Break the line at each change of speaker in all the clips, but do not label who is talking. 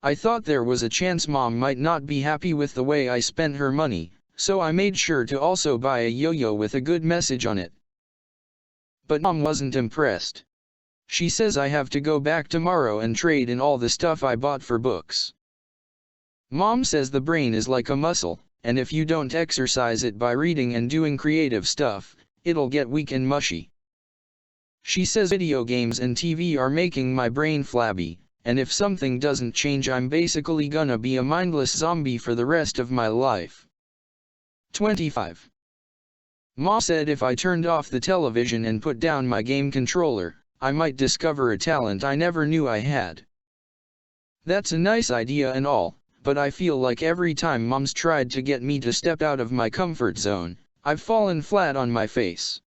I thought there was a chance Mom might not be happy with the way I spent her money, so I made sure to also buy a yo-yo with a good message on it. But Mom wasn't impressed. She says I have to go back tomorrow and trade in all the stuff I bought for books. Mom says the brain is like a muscle, and if you don't exercise it by reading and doing creative stuff, it'll get weak and mushy. She says video games and TV are making my brain flabby, and if something doesn't change I'm basically gonna be a mindless zombie for the rest of my life. 25. Mom said if I turned off the television and put down my game controller, I might discover a talent I never knew I had. That's a nice idea and all, but I feel like every time Mom's tried to get me to step out of my comfort zone, I've fallen flat on my face.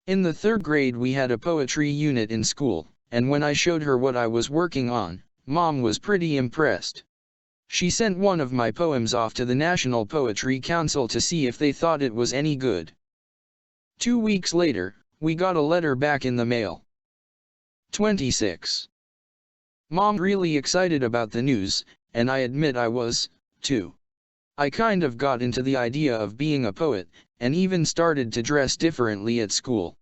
In the 3rd grade we had a poetry unit in school, and when I showed her what I was working on, Mom was pretty impressed. She sent one of my poems off to the National Poetry Council to see if they thought it was any good. 2 weeks later, we got a letter back in the mail. 26. Mom really excited about the news, and I admit I was, too. I kind of got into the idea of being a poet, and even started to dress differently at school.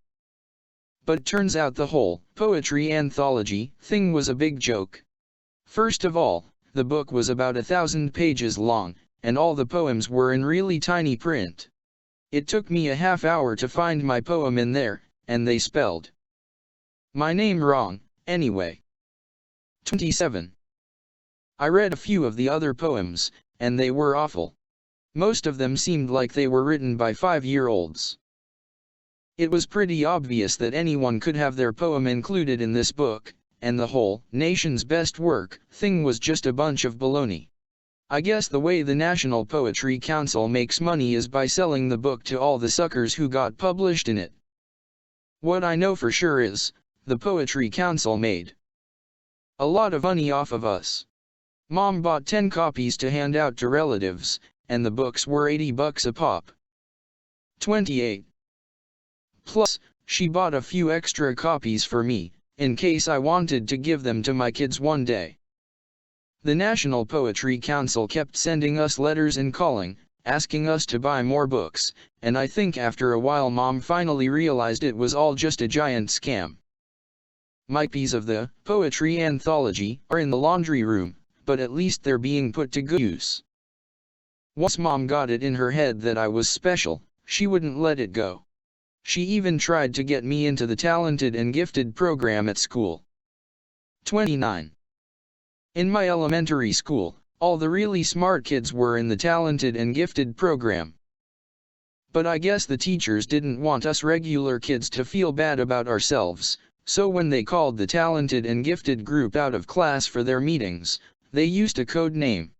But turns out the whole poetry anthology thing was a big joke. First of all, the book was about 1,000 pages long, and all the poems were in really tiny print. It took me a half hour to find my poem in there, and they spelled my name wrong, anyway. 27. I read a few of the other poems, and they were awful. Most of them seemed like they were written by 5-year-olds. It was pretty obvious that anyone could have their poem included in this book, and the whole nation's best work thing was just a bunch of baloney. I guess the way the National Poetry Council makes money is by selling the book to all the suckers who got published in it. What I know for sure is, the Poetry Council made a lot of money off of us. Mom bought 10 copies to hand out to relatives, and the books were $80 a pop. 28. Plus, she bought a few extra copies for me, in case I wanted to give them to my kids one day. The National Poetry Council kept sending us letters and calling, asking us to buy more books, and I think after a while Mom finally realized it was all just a giant scam. My copies of the poetry anthology are in the laundry room, but at least they're being put to good use. Once Mom got it in her head that I was special, she wouldn't let it go. She even tried to get me into the talented and gifted program at school. 29. In my elementary school, all the really smart kids were in the talented and gifted program. But I guess the teachers didn't want us regular kids to feel bad about ourselves, so when they called the talented and gifted group out of class for their meetings, they used a code name.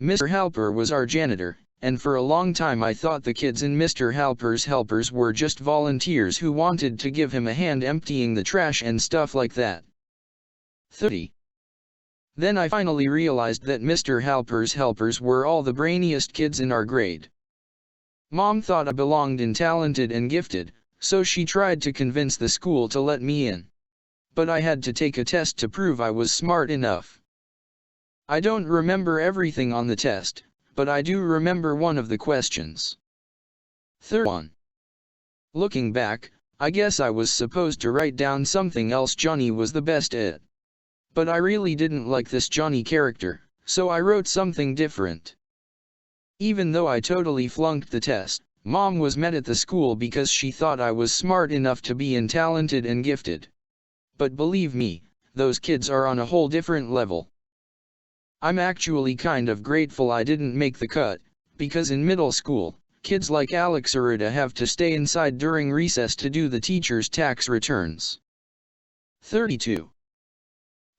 Mr. Halper was our janitor, and for a long time I thought the kids in Mr. Halper's helpers were just volunteers who wanted to give him a hand emptying the trash and stuff like that. 30. Then I finally realized that Mr. Halper's helpers were all the brainiest kids in our grade. Mom thought I belonged in talented and gifted, so she tried to convince the school to let me in. But I had to take a test to prove I was smart enough. I don't remember everything on the test, but I do remember one of the questions. 31. Looking back, I guess I was supposed to write down something else Johnny was the best at. But I really didn't like this Johnny character, so I wrote something different. Even though I totally flunked the test, Mom was mad at the school because she thought I was smart enough to be in talented and gifted. But believe me, those kids are on a whole different level. I'm actually kind of grateful I didn't make the cut, because in middle school, kids like Alex Aruda have to stay inside during recess to do the teacher's tax returns. 32.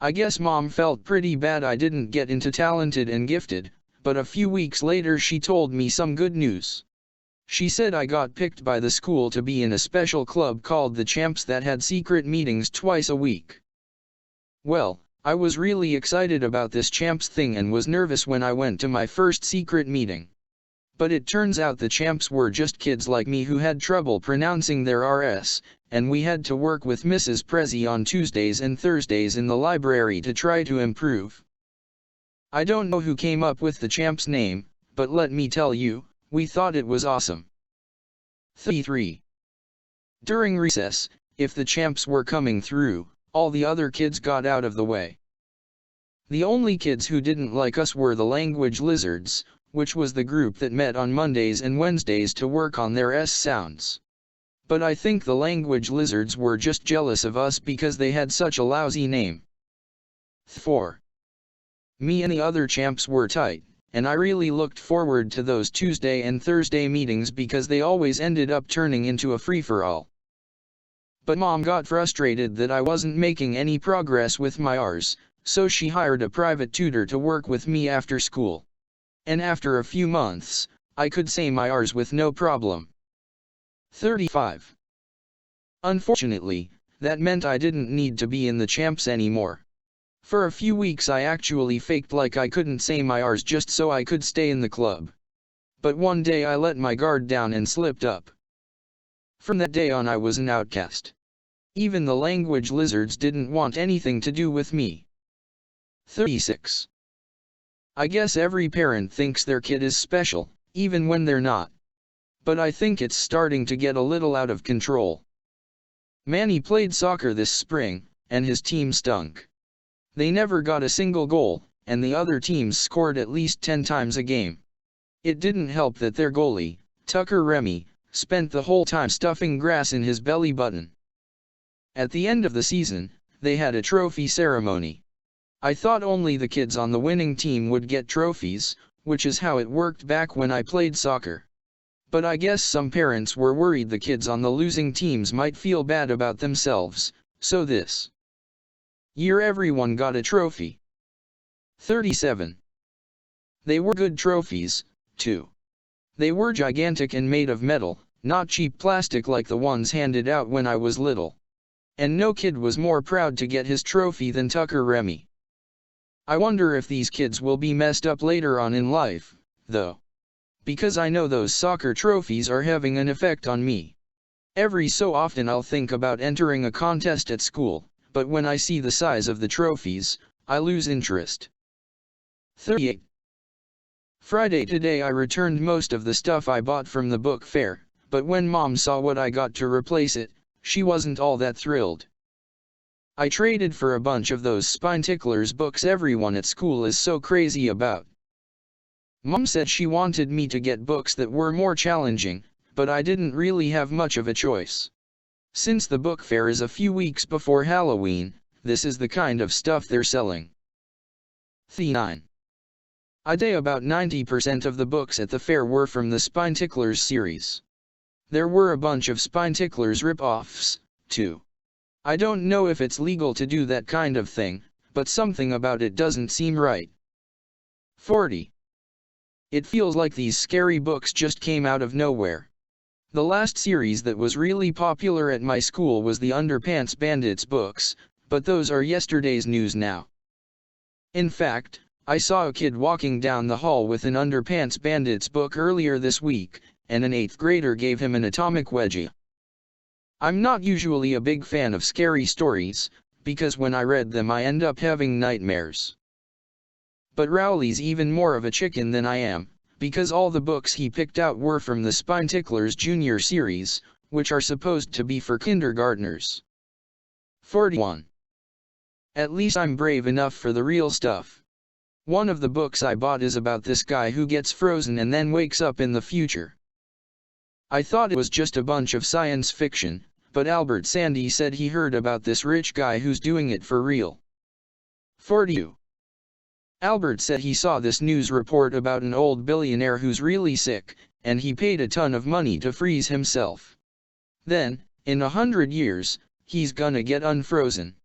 I guess Mom felt pretty bad I didn't get into talented and gifted, but a few weeks later she told me some good news. She said I got picked by the school to be in a special club called the Champs that had secret meetings twice a week. Well, I was really excited about this Champs thing and was nervous when I went to my first secret meeting. But it turns out the Champs were just kids like me who had trouble pronouncing their Rs, and we had to work with Mrs. Prezi on Tuesdays and Thursdays in the library to try to improve. I don't know who came up with the champ's name, but let me tell you, we thought it was awesome. 33. During recess, if the champs were coming through, all the other kids got out of the way. The only kids who didn't like us were the language lizards, which was the group that met on Mondays and Wednesdays to work on their S sounds. But I think the language lizards were just jealous of us because they had such a lousy name. 4. Me and the other champs were tight, and I really looked forward to those Tuesday and Thursday meetings because they always ended up turning into a free-for-all. But Mom got frustrated that I wasn't making any progress with my R's, so she hired a private tutor to work with me after school. And after a few months, I could say my R's with no problem. 35. Unfortunately, that meant I didn't need to be in the champs anymore. For a few weeks I actually faked like I couldn't say my R's just so I could stay in the club. But one day I let my guard down and slipped up. From that day on I was an outcast. Even the language lizards didn't want anything to do with me. 36. I guess every parent thinks their kid is special, even when they're not. But I think it's starting to get a little out of control. Manny played soccer this spring, and his team stunk. They never got a single goal, and the other teams scored at least 10 times a game. It didn't help that their goalie, Tucker Remy, spent the whole time stuffing grass in his belly button. At the end of the season, they had a trophy ceremony. I thought only the kids on the winning team would get trophies, which is how it worked back when I played soccer. But I guess some parents were worried the kids on the losing teams might feel bad about themselves, so this year everyone got a trophy. 37. They were good trophies, too. They were gigantic and made of metal, not cheap plastic like the ones handed out when I was little. And no kid was more proud to get his trophy than Tucker Remy. I wonder if these kids will be messed up later on in life, though. Because I know those soccer trophies are having an effect on me. Every so often I'll think about entering a contest at school, but when I see the size of the trophies, I lose interest. 38. Friday today I returned most of the stuff I bought from the book fair, but when Mom saw what I got to replace it, she wasn't all that thrilled. I traded for a bunch of those spine ticklers books everyone at school is so crazy about. Mom said she wanted me to get books that were more challenging, but I didn't really have much of a choice. Since the book fair is a few weeks before Halloween, this is the kind of stuff they're selling. 39. I'd say about 90% of the books at the fair were from the Spine Ticklers series. There were a bunch of Spine Ticklers rip-offs, too. I don't know if it's legal to do that kind of thing, but something about it doesn't seem right. 40. It feels like these scary books just came out of nowhere. The last series that was really popular at my school was the Underpants Bandits books, but those are yesterday's news now. In fact, I saw a kid walking down the hall with an Underpants Bandits book earlier this week, and an 8th grader gave him an atomic wedgie. I'm not usually a big fan of scary stories, because when I read them I end up having nightmares. But Rowley's even more of a chicken than I am, because all the books he picked out were from the Spine Ticklers Junior series, which are supposed to be for kindergartners. 41. At least I'm brave enough for the real stuff. One of the books I bought is about this guy who gets frozen and then wakes up in the future. I thought it was just a bunch of science fiction, but Albert Sandy said he heard about this rich guy who's doing it for real. 42. Albert said he saw this news report about an old billionaire who's really sick, and he paid a ton of money to freeze himself. Then, in 100 years, he's gonna get unfrozen.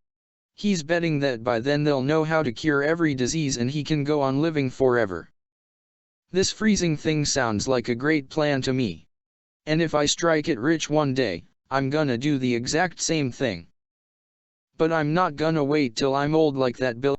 He's betting that by then they'll know how to cure every disease and he can go on living forever. This freezing thing sounds like a great plan to me. And if I strike it rich one day, I'm gonna do the exact same thing. But I'm not gonna wait till I'm old like that bill.